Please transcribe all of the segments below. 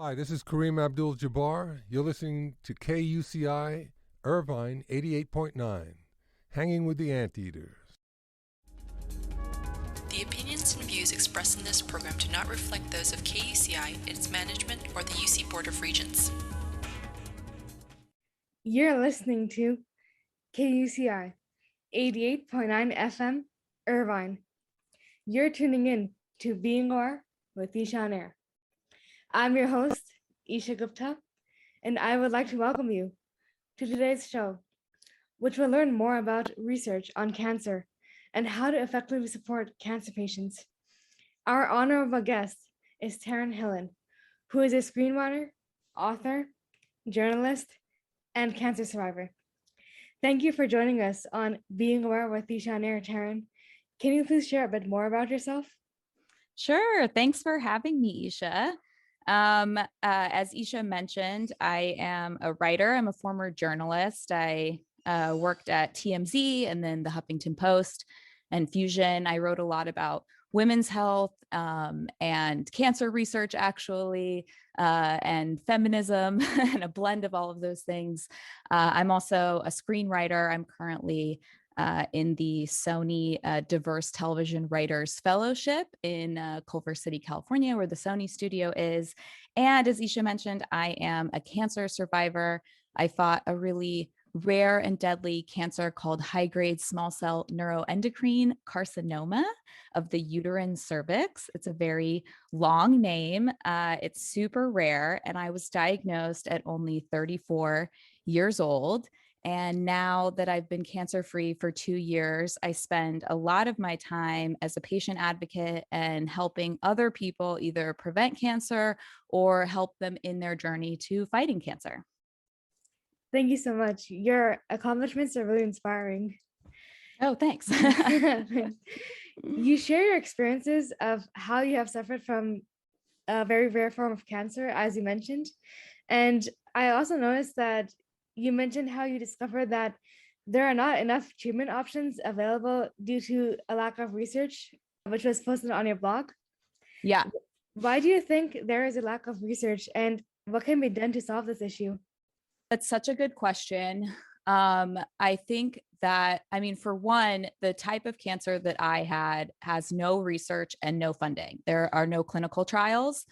Hi, this is Kareem Abdul-Jabbar. You're listening to KUCI Irvine 88.9, Hanging with the Anteaters. The opinions and views expressed in this program do not reflect those of KUCI, its management, or the UC Board of Regents. You're listening to KUCI 88.9 FM Irvine. You're tuning in to Being Aware with Isha on Air. I'm your host, Isha Gupta, and I would like to welcome you to today's show, which will learn more about research on cancer and how to effectively support cancer patients. Our honorable guest is Taryn Hillin, who is a screenwriter, author, journalist, and cancer survivor. Thank you for joining us on Being Aware with Isha on Air, Taryn. Can you please share a bit more about yourself? Sure. Thanks for having me, Isha. As Isha mentioned, I am a writer. I'm a former journalist. I worked at TMZ and then the Huffington Post and Fusion. I wrote a lot about women's health and cancer research, actually, and feminism and a blend of all of those things. I'm also a screenwriter. I'm currently in the Sony Diverse Television Writers Fellowship in Culver City, California, where the Sony studio is. And as Isha mentioned, I am a cancer survivor. I fought a really rare and deadly cancer called high-grade small cell neuroendocrine carcinoma of the uterine cervix. It's a very long name. It's super rare. And I was diagnosed at only 34 years old. And now that I've been cancer-free for 2 years, I spend a lot of my time as a patient advocate and helping other people either prevent cancer or help them in their journey to fighting cancer. Thank you so much. Your accomplishments are really inspiring. Oh, thanks. You share your experiences of how you have suffered from a very rare form of cancer, as you mentioned. And I also noticed that you mentioned how you discovered that there are not enough treatment options available due to a lack of research, which was posted on your blog. Yeah. Why do you think there is a lack of research, and what can be done to solve this issue? That's such a good question. I think that, for one, the type of cancer that I had has no research and no funding. There are no clinical trials.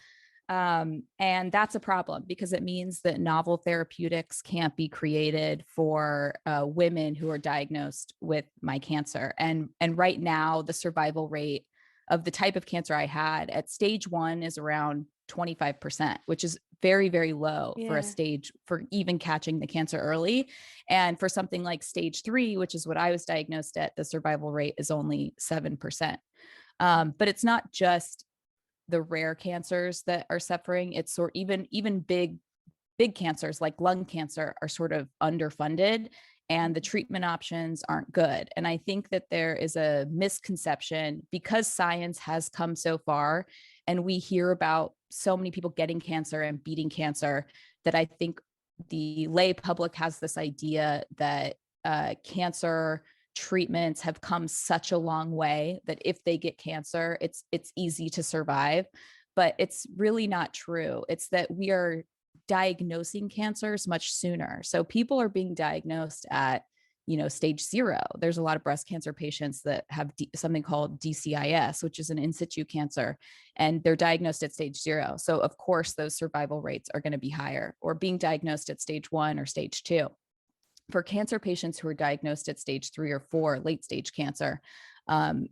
And that's a problem because it means that novel therapeutics can't be created for women who are diagnosed with my cancer. And right now, the survival rate of the type of cancer I had at stage 1 is around 25%, which is very, very low for a stage, for even catching the cancer early. And for something like stage 3, which is what I was diagnosed at, the survival rate is only 7%. But it's not just the rare cancers that are suffering. It's even big cancers like lung cancer are sort of underfunded and the treatment options aren't good. And I think that there is a misconception because science has come so far and we hear about so many people getting cancer and beating cancer, that I think the lay public has this idea that cancer treatments have come such a long way that if they get cancer, it's easy to survive. But it's really not true. It's that we are diagnosing cancers much sooner. So people are being diagnosed at, stage 0. There's a lot of breast cancer patients that have something called DCIS, which is an in situ cancer, and they're diagnosed at stage 0. So of course, those survival rates are going to be higher, or being diagnosed at stage 1 or stage 2. For cancer patients who are diagnosed at stage 3 or 4, late stage cancer,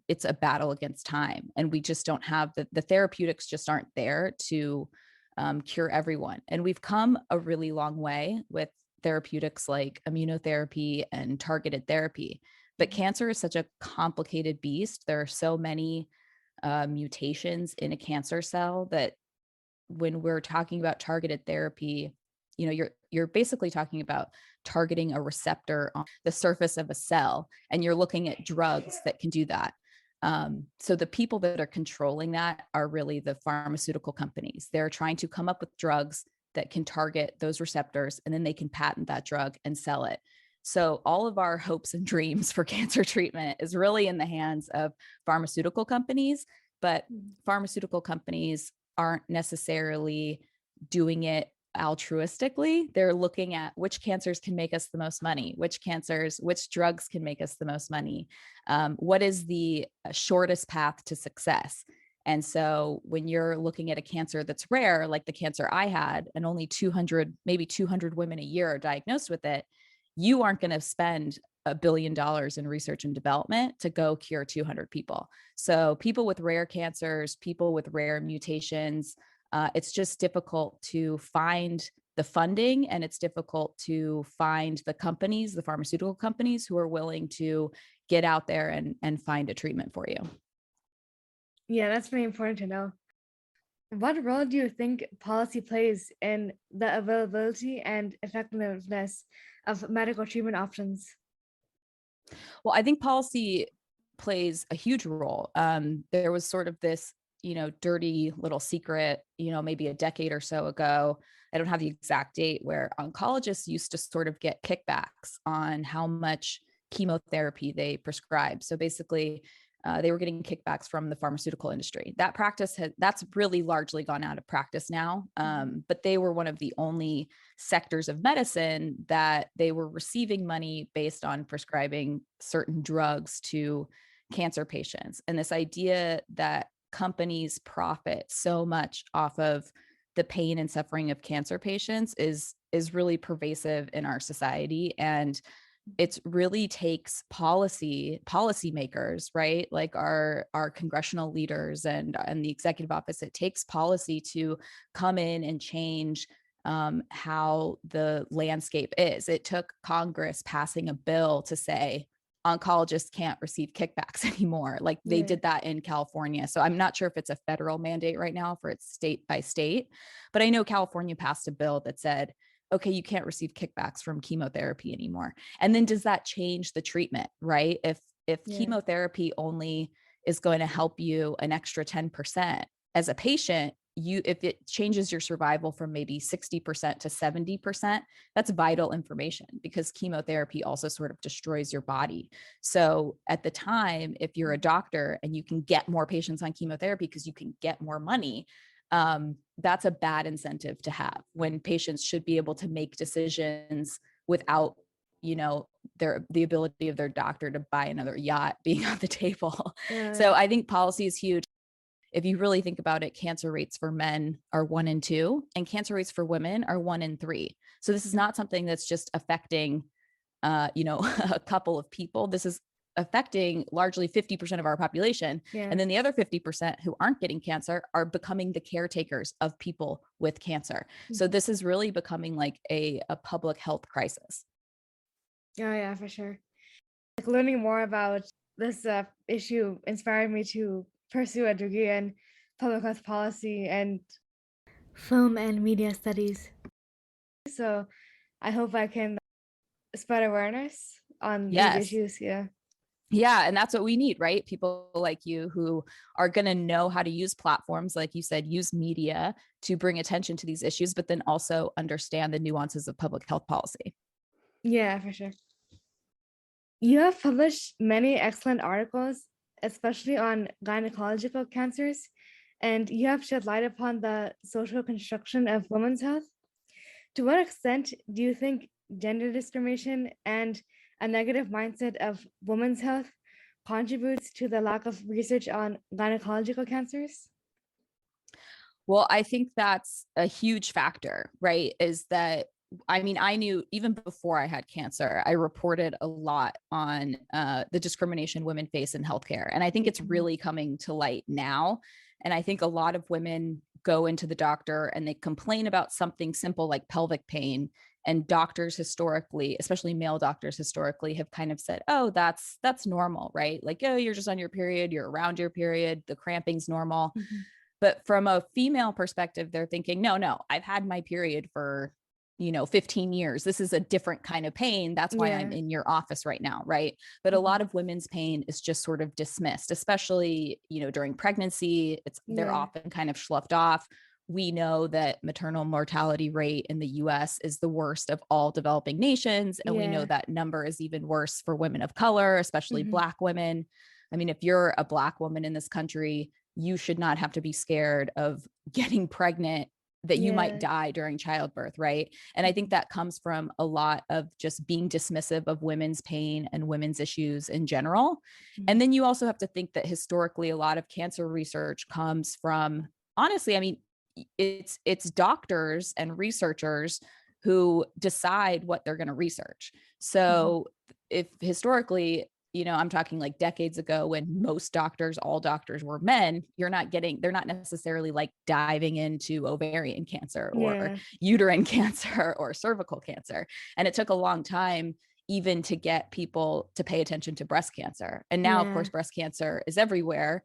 it's a battle against time. And we just don't have the therapeutics just aren't there to cure everyone. And we've come a really long way with therapeutics like immunotherapy and targeted therapy. But cancer is such a complicated beast. There are so many mutations in a cancer cell that when we're talking about targeted therapy, you're basically talking about targeting a receptor on the surface of a cell, and you're looking at drugs that can do that. So the people that are controlling that are really the pharmaceutical companies. They're trying to come up with drugs that can target those receptors, and then they can patent that drug and sell it. So all of our hopes and dreams for cancer treatment is really in the hands of pharmaceutical companies, but pharmaceutical companies aren't necessarily doing it altruistically. They're looking at which cancers can make us the most money, which drugs can make us the most money. What is the shortest path to success? And so when you're looking at a cancer that's rare, like the cancer I had, and only 200, maybe 200 women a year are diagnosed with it, you aren't going to spend $1 billion in research and development to go cure 200 people. So people with rare cancers, people with rare mutations, it's just difficult to find the funding, and it's difficult to find the companies, the pharmaceutical companies, who are willing to get out there and find a treatment for you. Yeah, that's very important to know. What role do you think policy plays in the availability and effectiveness of medical treatment options? Well, I think policy plays a huge role. There was sort of this, dirty little secret, maybe a decade or so ago. I don't have the exact date, where oncologists used to sort of get kickbacks on how much chemotherapy they prescribe. So basically, they were getting kickbacks from the pharmaceutical industry. That's really largely gone out of practice now. But they were one of the only sectors of medicine that they were receiving money based on prescribing certain drugs to cancer patients. And this idea that companies profit so much off of the pain and suffering of cancer patients is really pervasive in our society. And it really takes policymakers, right? Like our congressional leaders and the executive office. It takes policy to come in and change how the landscape is. It took Congress passing a bill to say oncologists can't receive kickbacks anymore. Like they did that in California. So I'm not sure if it's a federal mandate right now, for it's state by state, but I know California passed a bill that said, okay, you can't receive kickbacks from chemotherapy anymore. And then does that change the treatment, right? If chemotherapy only is going to help you an extra 10% as a patient, if it changes your survival from maybe 60% to 70%, that's vital information, because chemotherapy also sort of destroys your body. So at the time, if you're a doctor and you can get more patients on chemotherapy because you can get more money, that's a bad incentive to have, when patients should be able to make decisions without, the ability of their doctor to buy another yacht being on the table. So I think policy is huge. If you really think about it, cancer rates for men are 1 in 2, and cancer rates for women are 1 in 3. So this is not something that's just affecting, a couple of people. This is affecting largely 50% of our population. And then the other 50% who aren't getting cancer are becoming the caretakers of people with cancer. So this is really becoming like a public health crisis. Oh yeah, for sure. Like learning more about this issue inspired me to pursue a degree in public health policy and film and media studies. So I hope I can spread awareness on these issues. Yeah. And that's what we need, right? People like you who are going to know how to use platforms, like you said, use media to bring attention to these issues, but then also understand the nuances of public health policy. Yeah, for sure. You have published many excellent articles, especially on gynecological cancers, and you have shed light upon the social construction of women's health. To what extent do you think gender discrimination and a negative mindset of women's health contributes to the lack of research on gynecological cancers? Well, I think that's a huge factor, right? Is that, I knew even before I had cancer, I reported a lot on the discrimination women face in healthcare. And I think it's really coming to light now. And I think a lot of women go into the doctor and they complain about something simple like pelvic pain. And doctors historically, especially male doctors historically, have kind of said, oh, that's normal, right? Like, oh, you're just on your period, you're around your period, the cramping's normal. But from a female perspective, they're thinking, no, I've had my period for 15 years. This is a different kind of pain. That's why I'm in your office right now. Right. But a lot of women's pain is just sort of dismissed, especially, during pregnancy. They're often kind of sloughed off. We know that maternal mortality rate in the US is the worst of all developing nations. And we know that number is even worse for women of color, especially Black women. If you're a Black woman in this country, you should not have to be scared of getting pregnant that you might Yeah. die during childbirth, right? And I think that comes from a lot of just being dismissive of women's pain and women's issues in general. And then you also have to think that historically, a lot of cancer research comes from, honestly, I mean, it's doctors and researchers who decide what they're going to research. So if historically, I'm talking like decades ago when all doctors were men, they're not necessarily like diving into ovarian cancer or uterine cancer or cervical cancer. And it took a long time even to get people to pay attention to breast cancer. And now, of course, breast cancer is everywhere.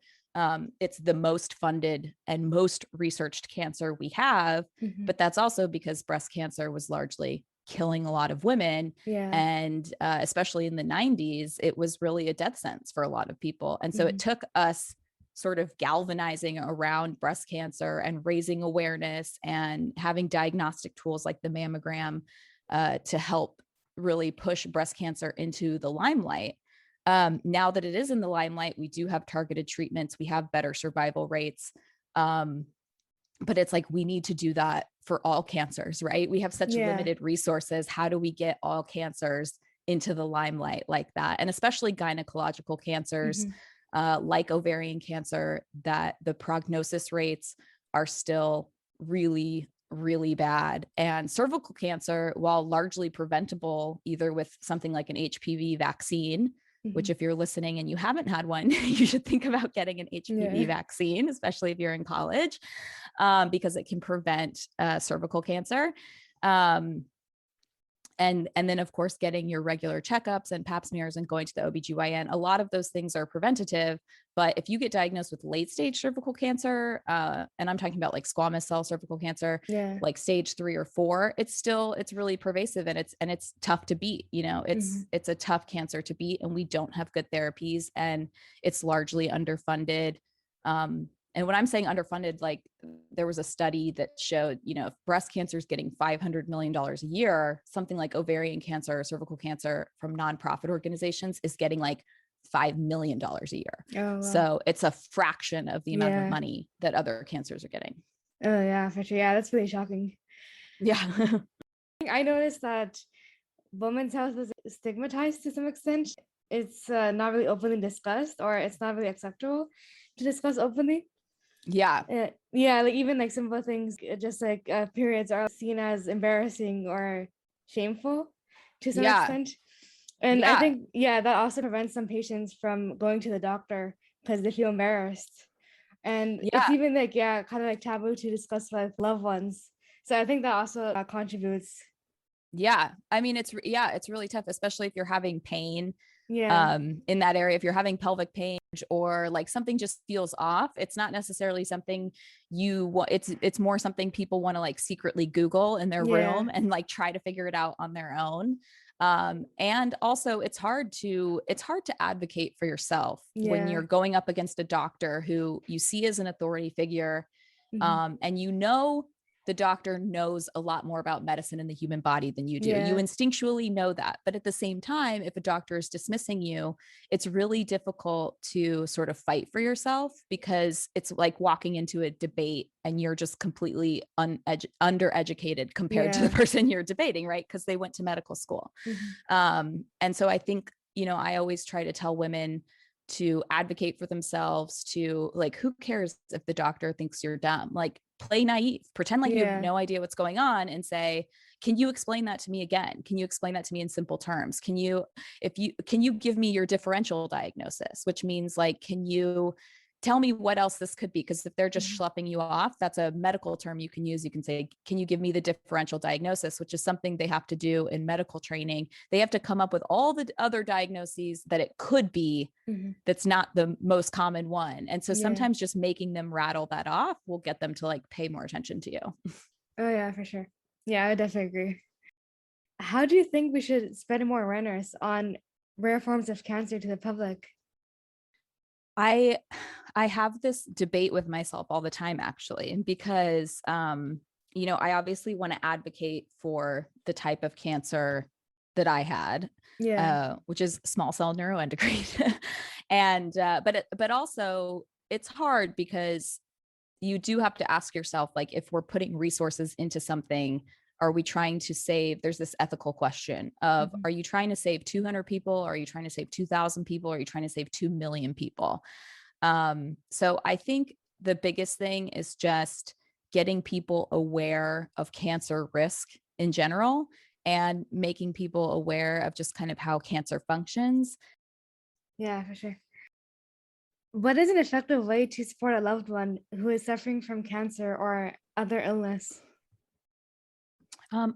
It's the most funded and most researched cancer we have, but that's also because breast cancer was largely killing a lot of women. And especially in the 90s, it was really a death sentence for a lot of people. And so it took us sort of galvanizing around breast cancer and raising awareness and having diagnostic tools like the mammogram to help really push breast cancer into the limelight. Now that it is in the limelight, we do have targeted treatments. We have better survival rates. But it's like, we need to do that for all cancers, right? We have such limited resources. How do we get all cancers into the limelight like that? And especially gynecological cancers, like ovarian cancer, that the prognosis rates are still really, really bad. And cervical cancer, while largely preventable, either with something like an HPV vaccine, which if you're listening and you haven't had one, you should think about getting an HPV vaccine, especially if you're in college, because it can prevent cervical cancer. And then, of course, getting your regular checkups and pap smears and going to the OBGYN. A lot of those things are preventative. But if you get diagnosed with late stage cervical cancer, and I'm talking about like squamous cell cervical cancer, like stage 3 or 4, it's really pervasive, and it's tough to beat. It's a tough cancer to beat, and we don't have good therapies, and it's largely underfunded. And when I'm saying underfunded, like there was a study that showed, if breast cancer is getting $500 million a year, something like ovarian cancer or cervical cancer from nonprofit organizations is getting like $5 million a year. Oh, wow. So it's a fraction of the amount of money that other cancers are getting. Oh yeah, for sure. Yeah, that's really shocking. Yeah. I noticed that women's health is stigmatized to some extent. It's not really openly discussed, or it's not really acceptable to discuss openly. Yeah. Like even like simple things, just like periods are seen as embarrassing or shameful to some extent. And I think, that also prevents some patients from going to the doctor because they feel embarrassed. And it's even like, kind of like taboo to discuss with loved ones. So I think that also contributes. Yeah. I mean, it's really tough, especially if you're having pain in that area. If you're having pelvic pain or like something just feels off, it's not necessarily something it's more something people want to like secretly Google in their room and like try to figure it out on their own. And also it's hard to advocate for yourself when you're going up against a doctor who you see as an authority figure. And the doctor knows a lot more about medicine and the human body than you do. You instinctually know that. But at the same time, if a doctor is dismissing you, it's really difficult to sort of fight for yourself, because it's like walking into a debate and you're just completely undereducated compared to the person you're debating, right? Because they went to medical school. And so I think, I always try to tell women to advocate for themselves, to like, who cares if the doctor thinks you're dumb? Like, play naive, pretend like you have no idea what's going on, and say, can you explain that to me again? Can you explain that to me in simple terms? Can you give me your differential diagnosis, which means like, can you tell me what else this could be? Because if they're just schlepping you off, that's a medical term you can use. You can say, can you give me the differential diagnosis, which is something they have to do in medical training. They have to come up with all the other diagnoses that it could be that's not the most common one. And so sometimes just making them rattle that off will get them to like pay more attention to you. Oh yeah, for sure. Yeah, I definitely agree. How do you think we should spread more awareness on rare forms of cancer to the public? I have this debate with myself all the time, actually, because, I obviously want to advocate for the type of cancer that I had, which is small cell neuroendocrine. And, but also it's hard because, you do have to ask yourself, like, if we're putting resources into something, are we trying to save, there's this ethical question of, Mhm. are you trying to save 200 people? Are you trying to save 2,000 people? Are you trying to save 2 million people? So I think the biggest thing is just getting people aware of cancer risk in general and making people aware of just kind of how cancer functions. Yeah, for sure. What is an effective way to support a loved one who is suffering from cancer or other illness?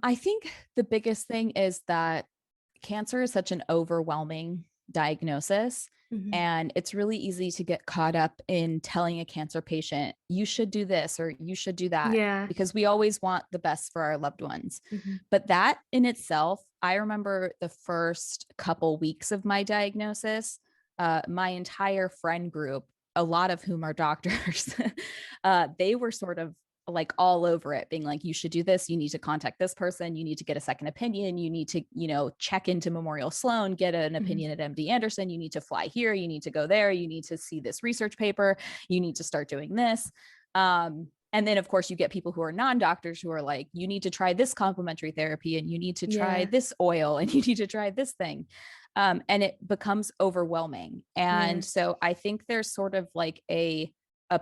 I think the biggest thing is that cancer is such an overwhelming diagnosis. Mhm. And it's really easy to get caught up in telling a cancer patient, you should do this or you should do that, Yeah. because we always want the best for our loved ones. Mhm. But that in itself, I remember the first couple weeks of my diagnosis, my entire friend group, a lot of whom are doctors, they were sort of like all over it, being like, you should do this, you need to contact this person, you need to get a second opinion, you need to, check into Memorial Sloan, get an Mhm. opinion at MD Anderson, you need to fly here, you need to go there, you need to see this research paper, you need to start doing this. And then of course you get people who are non-doctors who are like, you need to try this complementary therapy and you need to try Yeah. this oil and you need to try this thing. And it becomes overwhelming. And Yeah. so I think there's sort of like a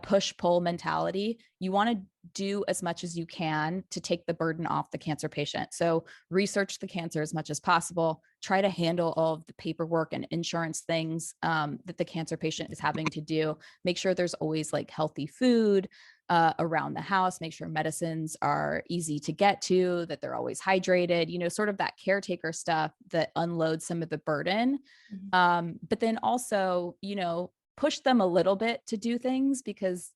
push-pull mentality. You want to do as much as you can to take the burden off the cancer patient. So research the cancer as much as possible. Try to handle all of the paperwork and insurance things that the cancer patient is having to do. Make sure there's always like healthy food around the house. Make sure medicines are easy to get to, that they're always hydrated, sort of that caretaker stuff that unloads some of the burden. Mhm. But then also, push them a little bit to do things, because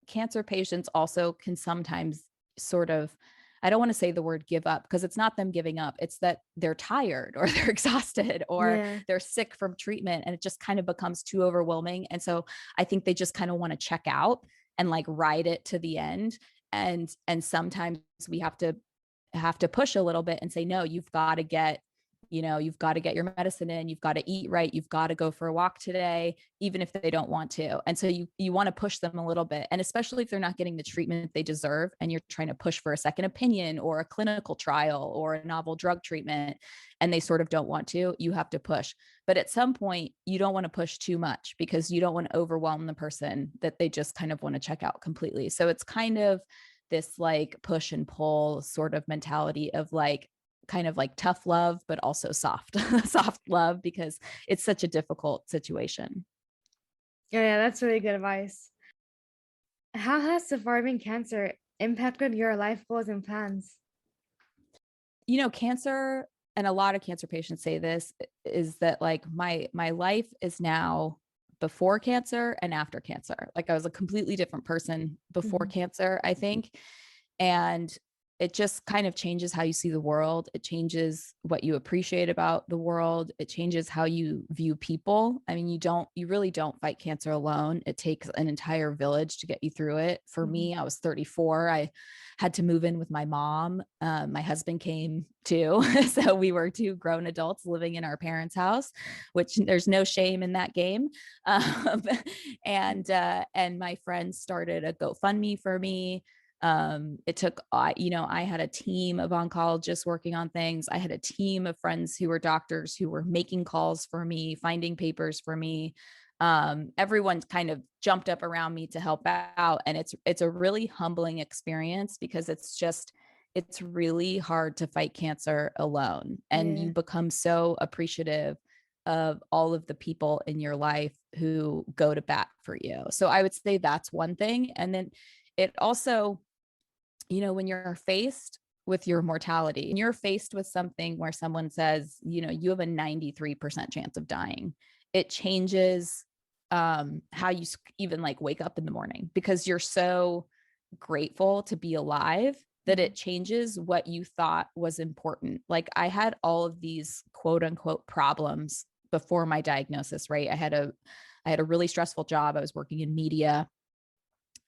cancer patients also can sometimes sort of, I don't want to say the word give up, because it's not them giving up. It's that they're tired or they're exhausted or Yeah. they're sick from treatment, and it just kind of becomes too overwhelming. And so I think they just kind of want to check out and like ride it to the end. And sometimes we have to push a little bit and say, no, you've got to get your medicine in, you've got to eat right, you've got to go for a walk today, even if they don't want to. And so you want to push them a little bit. And especially if they're not getting the treatment they deserve and you're trying to push for a second opinion or a clinical trial or a novel drug treatment, and they sort of don't want to, you have to push. But at some point, you don't want to push too much, because you don't want to overwhelm the person that they just kind of want to check out completely. So it's kind of this like push and pull sort of mentality of like, kind of like tough love, but also soft, soft love, because it's such a difficult situation. Yeah, that's really good advice. How has surviving cancer impacted your life goals and plans? Cancer, and a lot of cancer patients say this, is that like my life is now before cancer and after cancer. Like I was a completely different person before Mhm. cancer, I think. And it just kind of changes how you see the world. It changes what you appreciate about the world. It changes how you view people. I mean, you really don't fight cancer alone. It takes an entire village to get you through it. For Mhm. me, I was 34. I had to move in with my mom. My husband came too. So we were two grown adults living in our parents' house, which there's no shame in that game. Um, and my friends started a GoFundMe for me. It took, I had a team of oncologists working on things. I had a team of friends who were doctors who were making calls for me, finding papers for me. Everyone kind of jumped up around me to help out. And it's a really humbling experience, because it's really hard to fight cancer alone. And Yeah. you become so appreciative of all of the people in your life who go to bat for you. So I would say that's one thing. And then it also, when you're faced with your mortality and you're faced with something where someone says, you have a 93% chance of dying, it changes how you even like wake up in the morning, because you're so grateful to be alive that Mhm. it changes what you thought was important. Like I had all of these quote unquote problems before my diagnosis, right? I had a really stressful job. I was working in media.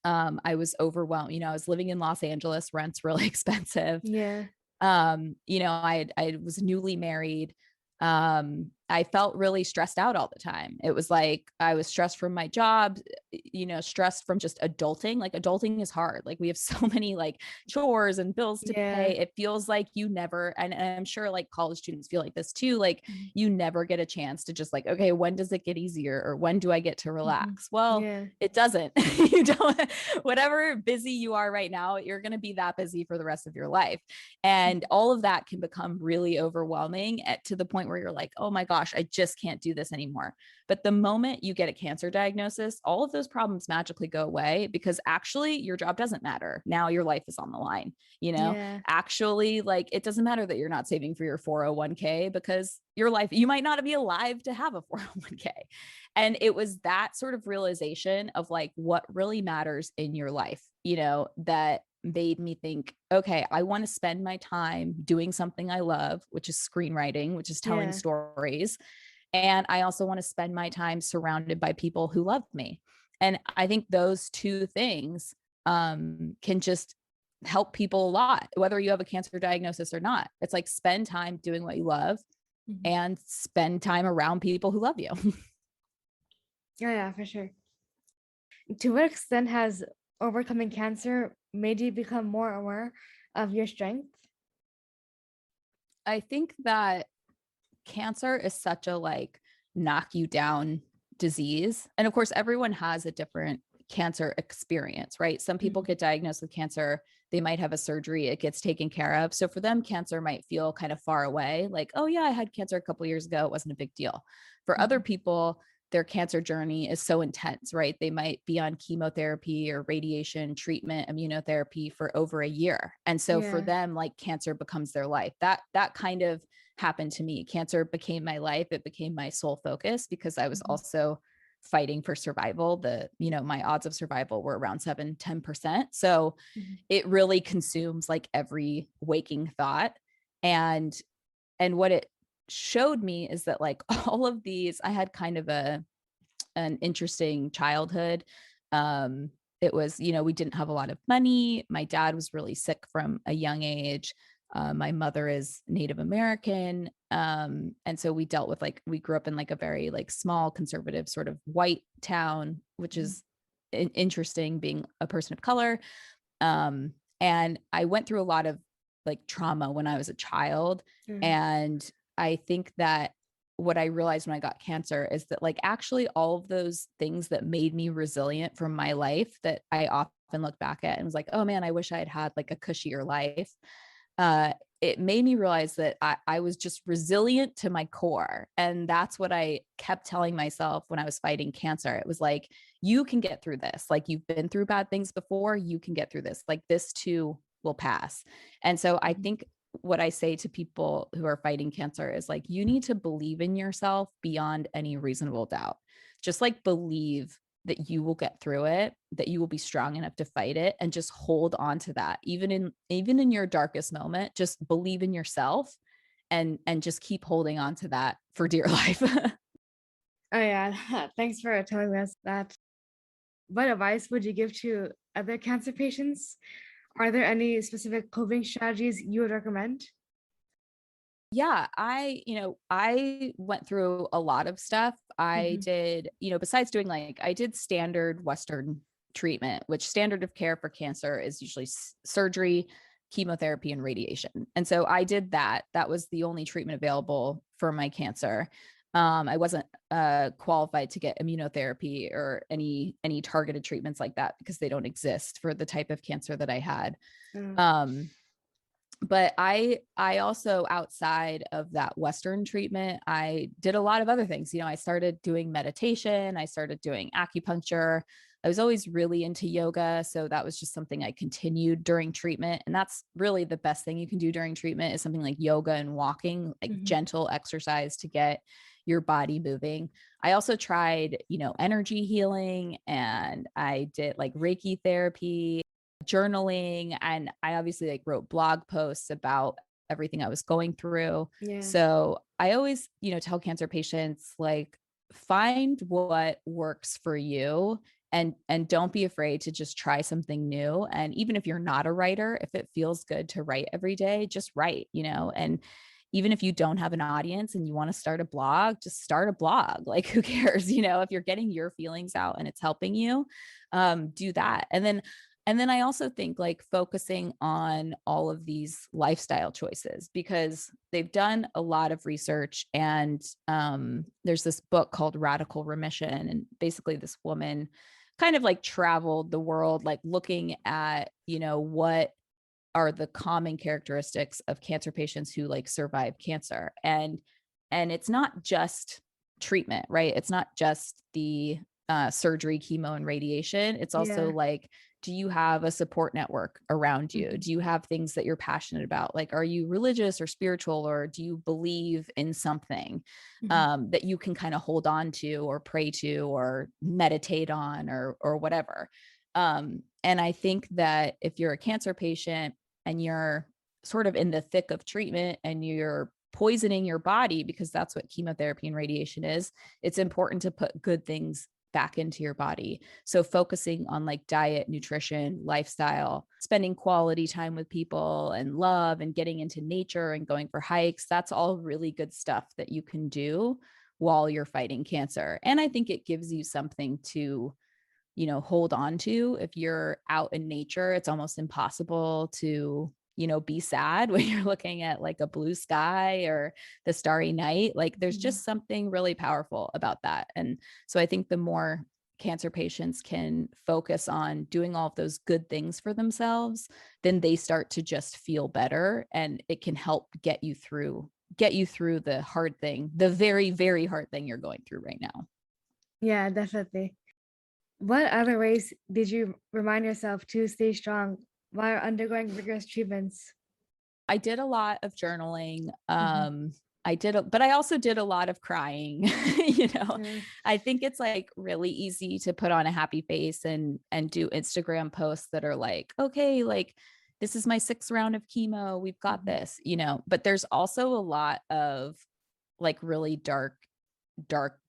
I was overwhelmed. I was living in Los Angeles, rent's really expensive. Yeah. I was newly married. I felt really stressed out all the time. It was like I was stressed from my job, stressed from just adulting. Like adulting is hard. Like we have so many like chores and bills to Yeah. pay. It feels like you never, and I'm sure like college students feel like this too. Like you never get a chance to just like, okay, when does it get easier or when do I get to relax? Well, Yeah. it doesn't. You don't, whatever busy you are right now, you're going to be that busy for the rest of your life. And all of that can become really overwhelming to the point where you're like, oh my gosh, I just can't do this anymore. But the moment you get a cancer diagnosis, all of those problems magically go away because actually your job doesn't matter. Now your life is on the line, Yeah. actually, like it doesn't matter that you're not saving for your 401k because your life, you might not be alive to have a 401k. And it was that sort of realization of like what really matters in your life, that made me think, okay, I want to spend my time doing something I love, which is screenwriting, which is telling Yeah. stories. And I also want to spend my time surrounded by people who love me. And I think those two things can just help people a lot, whether you have a cancer diagnosis or not. It's like spend time doing what you love and spend time around people who love you. Yeah, for sure. To what extent has overcoming cancer made you become more aware of your strength? I think that cancer is such a like knock you down disease. And of course, everyone has a different cancer experience, right? Some people get diagnosed with cancer, they might have a surgery, it gets taken care of. So for them, cancer might feel kind of far away, like, oh yeah, I had cancer a couple of years ago, it wasn't a big deal. For other people, their cancer journey is so intense, right? They might be on chemotherapy or radiation treatment, immunotherapy for over a year. And so for them, like cancer becomes their life. That kind of happened to me. Cancer became my life. It became my sole focus because I was also fighting for survival. My odds of survival were around 7-10%. So it really consumes like every waking thought. And what it showed me is that like all of these, I had kind of an interesting childhood. It was, we didn't have a lot of money. My dad was really sick from a young age. My mother is Native American. And so we dealt with we grew up in like a very like small conservative sort of white town, which is interesting being a person of color. And I went through a lot of like trauma when I was a child. And I think that what I realized when I got cancer is that like actually all of those things that made me resilient from my life that I often look back at and was like, oh man, I wish I had had like a cushier life. It made me realize that I was just resilient to my core. And that's what I kept telling myself when I was fighting cancer. It was like, you can get through this. Like you've been through bad things before, you can get through this. Like this too will pass. And so I think what I say to people who are fighting cancer is like, you need to believe in yourself beyond any reasonable doubt. Just like believe that you will get through it, that you will be strong enough to fight it, and just hold on to that. Even in your darkest moment, just believe in yourself and just keep holding on to that for dear life. Oh yeah, thanks for telling us that. What advice would you give to other cancer patients? Are there any specific coping strategies you would recommend? Yeah, I went through a lot of stuff. I did, besides doing I did standard Western treatment, which standard of care for cancer is usually surgery, chemotherapy, and radiation. And so I did that. That was the only treatment available for my cancer. I wasn't qualified to get immunotherapy or any targeted treatments like that because they don't exist for the type of cancer that I had. But I also, outside of that Western treatment, I did a lot of other things. I started doing meditation. I started doing acupuncture. I was always really into yoga. So that was just something I continued during treatment. And that's really the best thing you can do during treatment is something like yoga and walking, like gentle exercise to get your body moving. I also tried, energy healing, and I did like Reiki therapy, journaling, and I obviously wrote blog posts about everything I was going through. So I always, tell cancer patients find what works for you and don't be afraid to just try something new. And even if you're not a writer, if it feels good to write every day, just write, and even if you don't have an audience and you want to start a blog, just start a blog. Like, who cares? If you're getting your feelings out and it's helping you, do that. And then I also think like focusing on all of these lifestyle choices, because they've done a lot of research, and there's this book called Radical Remission. And basically this woman kind of like traveled the world, like looking at, what are the common characteristics of cancer patients who like survive cancer. And it's not just treatment, right? It's not just the surgery, chemo, and radiation. It's also like, do you have a support network around you? Do you have things that you're passionate about? Like, are you religious or spiritual, or do you believe in something that you can kind of hold on to or pray to or meditate on or whatever? And I think that if you're a cancer patient and you're sort of in the thick of treatment and you're poisoning your body, because that's what chemotherapy and radiation is, it's important to put good things back into your body. So focusing on like diet, nutrition, lifestyle, spending quality time with people and love, and getting into nature and going for hikes, that's all really good stuff that you can do while you're fighting cancer. And I think it gives you something to, hold on to. If you're out in nature, it's almost impossible to, be sad when you're looking at like a blue sky or the starry night. Like, there's just something really powerful about that. And so I think the more cancer patients can focus on doing all of those good things for themselves, then they start to just feel better, and it can help get you through the hard thing, the very, very hard thing you're going through right now. Yeah, definitely. What other ways did you remind yourself to stay strong while undergoing rigorous treatments? I did a lot of journaling. But I also did a lot of crying. I think it's like really easy to put on a happy face and do Instagram posts that are like, okay, like this is my 6th round of chemo. We've got this, but there's also a lot of like really dark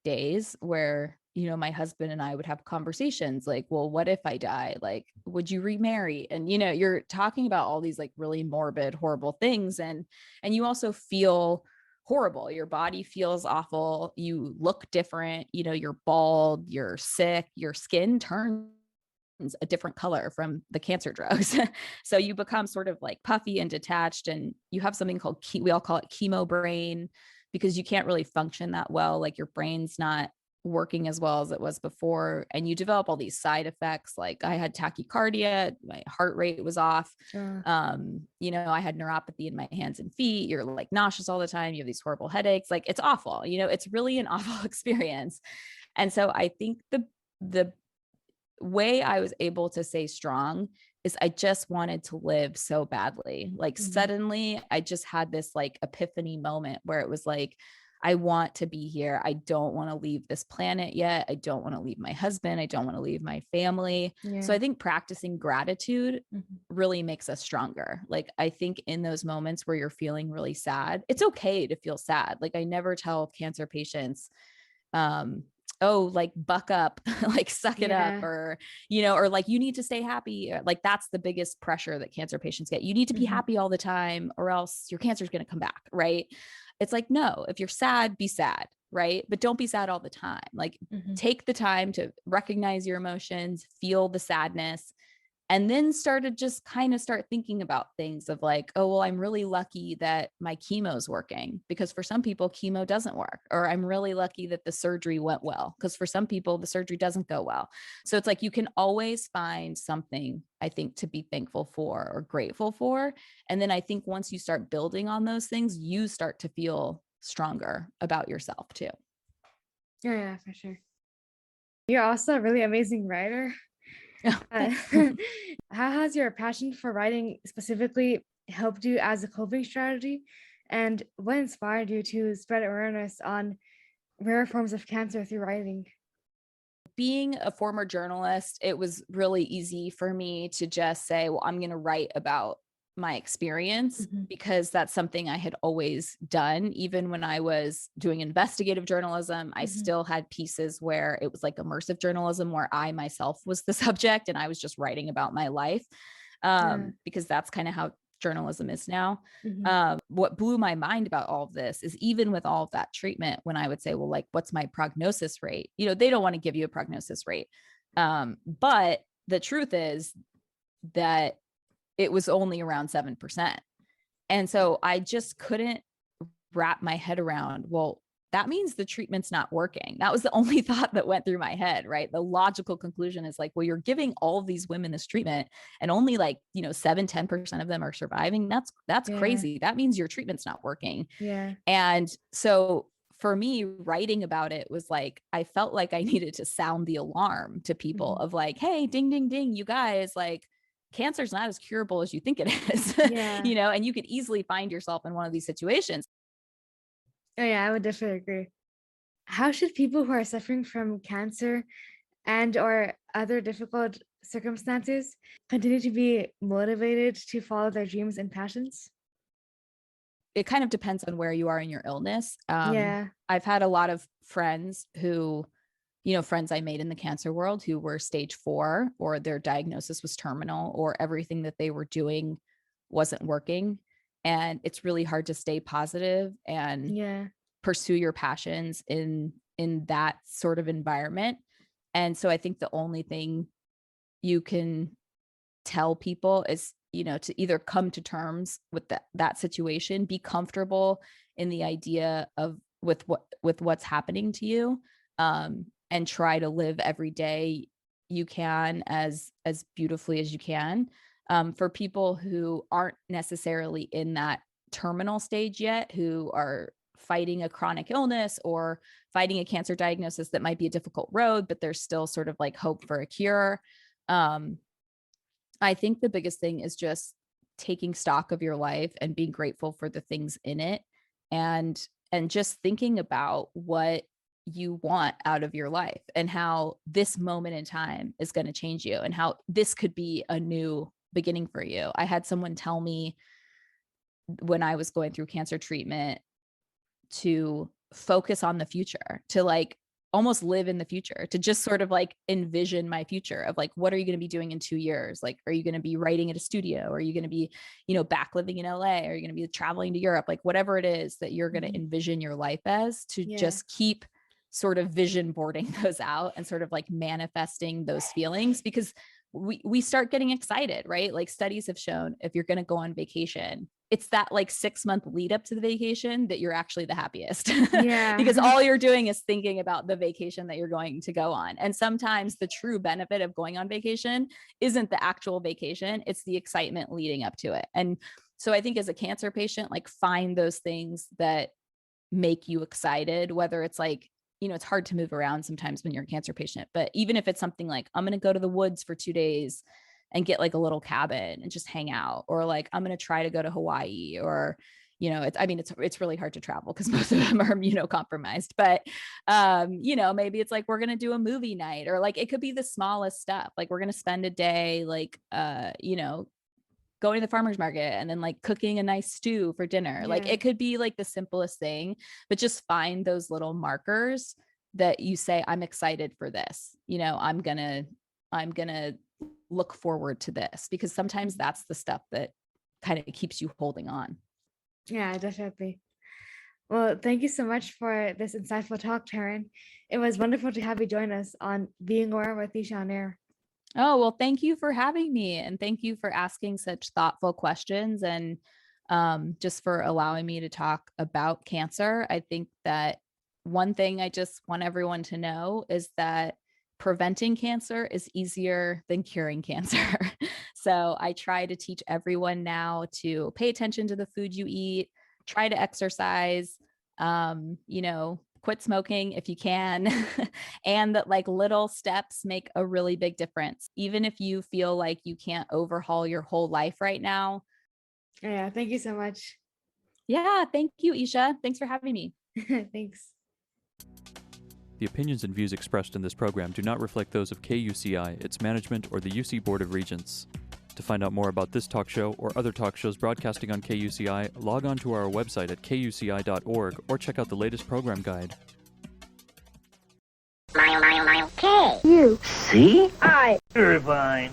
days where, my husband and I would have conversations like, well, what if I die? Like, would you remarry? And, you're talking about all these like really morbid, horrible things. And you also feel horrible. Your body feels awful. You look different. You're bald, you're sick, your skin turns a different color from the cancer drugs. So you become sort of like puffy and detached, and you have something called, we all call it chemo brain, because you can't really function that well. Like, your brain's not working as well as it was before, and you develop all these side effects. Like, I had tachycardia, my heart rate was off. I had neuropathy in my hands and feet. You're like nauseous all the time. You have these horrible headaches. Like, it's awful. It's really an awful experience. And so I think the way I was able to stay strong is I just wanted to live so badly. Like, suddenly I just had this like epiphany moment where it was like, I want to be here. I don't want to leave this planet yet. I don't want to leave my husband. I don't want to leave my family. So I think practicing gratitude really makes us stronger. Like, I think in those moments where you're feeling really sad, it's okay to feel sad. Like, I never tell cancer patients, oh, like buck up, like suck it up, or, or like you need to stay happy. Like, that's the biggest pressure that cancer patients get. You need to be happy all the time, or else your cancer is going to come back. Right. It's like, no, if you're sad, be sad. Right. But don't be sad all the time. Like, take the time to recognize your emotions, feel the sadness, and then start thinking about things of like, oh, well, I'm really lucky that my chemo's working, because for some people chemo doesn't work, or I'm really lucky that the surgery went well, because for some people the surgery doesn't go well. So it's like, you can always find something, I think, to be thankful for or grateful for. And then I think once you start building on those things, you start to feel stronger about yourself too. Yeah, for sure. You're also a really amazing writer. How has your passion for writing specifically helped you as a coping strategy? And what inspired you to spread awareness on rare forms of cancer through writing? Being a former journalist, it was really easy for me to just say, well, I'm going to write about my experience, because that's something I had always done. Even when I was doing investigative journalism, I still had pieces where it was like immersive journalism, where I myself was the subject and I was just writing about my life, because that's kind of how journalism is now. Mhm. What blew my mind about all of this is even with all of that treatment, when I would say, well, like, what's my prognosis rate? You know, they don't want to give you a prognosis rate. But the truth is that it was only around 7%. And so I just couldn't wrap my head around, well, that means the treatment's not working. That was the only thought that went through my head, right? The logical conclusion is like, well, you're giving all of these women this treatment and only like, 7-10% of them are surviving. That's Yeah. crazy. That means your treatment's not working. Yeah. And so for me, writing about it was like, I felt like I needed to sound the alarm to people Mhm. of like, hey, ding, ding, ding, you guys, like, cancer's not as curable as you think it is, Yeah. and you could easily find yourself in one of these situations. Oh, yeah, I would definitely agree. How should people who are suffering from cancer and or other difficult circumstances continue to be motivated to follow their dreams and passions? It kind of depends on where you are in your illness. Yeah. I've had a lot of friends who, friends I made in the cancer world who were stage 4 or their diagnosis was terminal or everything that they were doing wasn't working. And it's really hard to stay positive and Yeah. pursue your passions in that sort of environment. And so I think the only thing you can tell people is, to either come to terms with that situation, be comfortable in the idea of with what's happening to you, and try to live every day you can as beautifully as you can. For people who aren't necessarily in that terminal stage yet, who are fighting a chronic illness or fighting a cancer diagnosis that might be a difficult road, but there's still sort of like hope for a cure. I think the biggest thing is just taking stock of your life and being grateful for the things in it, and just thinking about what you want out of your life and how this moment in time is going to change you and how this could be a new beginning for you. I had someone tell me when I was going through cancer treatment to focus on the future, to like almost live in the future, to just sort of like envision my future of like, what are you going to be doing in 2 years? Like, are you going to be writing at a studio? Are you going to be, back living in LA? Are you going to be traveling to Europe? Like whatever it is that you're going to envision your life as, to just keep sort of vision boarding those out and sort of like manifesting those feelings, because we start getting excited, right? Like studies have shown if you're going to go on vacation, it's that like 6-month lead up to the vacation that you're actually the happiest. Yeah. Because all you're doing is thinking about the vacation that you're going to go on. And sometimes the true benefit of going on vacation isn't the actual vacation, it's the excitement leading up to it. And so I think as a cancer patient, like find those things that make you excited, whether it's like, it's hard to move around sometimes when you're a cancer patient, but even if it's something like, I'm going to go to the woods for 2 days and get like a little cabin and just hang out, or like, I'm going to try to go to Hawaii, or, it's really hard to travel because most of them are immunocompromised, but, maybe it's like, we're going to do a movie night, or like, it could be the smallest stuff. Like we're going to spend a day, like, going to the farmer's market and then like cooking a nice stew for dinner. Like it could be like the simplest thing, but just find those little markers that you say, I'm excited for this. I'm going to look forward to this, because sometimes that's the stuff that kind of keeps you holding on. Yeah, definitely. Well, thank you so much for this insightful talk, Taryn. It was wonderful to have you join us on Being Aware with Isha on Air. Oh, well, thank you for having me. And thank you for asking such thoughtful questions, and just for allowing me to talk about cancer. I think that one thing I just want everyone to know is that preventing cancer is easier than curing cancer. So I try to teach everyone now to pay attention to the food you eat, try to exercise, quit smoking if you can, and that like little steps make a really big difference. Even if you feel like you can't overhaul your whole life right now. Yeah, thank you so much. Yeah, thank you, Isha. Thanks for having me. Thanks. The opinions and views expressed in this program do not reflect those of KUCI, its management, or the UC Board of Regents. To find out more about this talk show or other talk shows broadcasting on KUCI, log on to our website at kuci.org or check out the latest program guide. KUCI Irvine.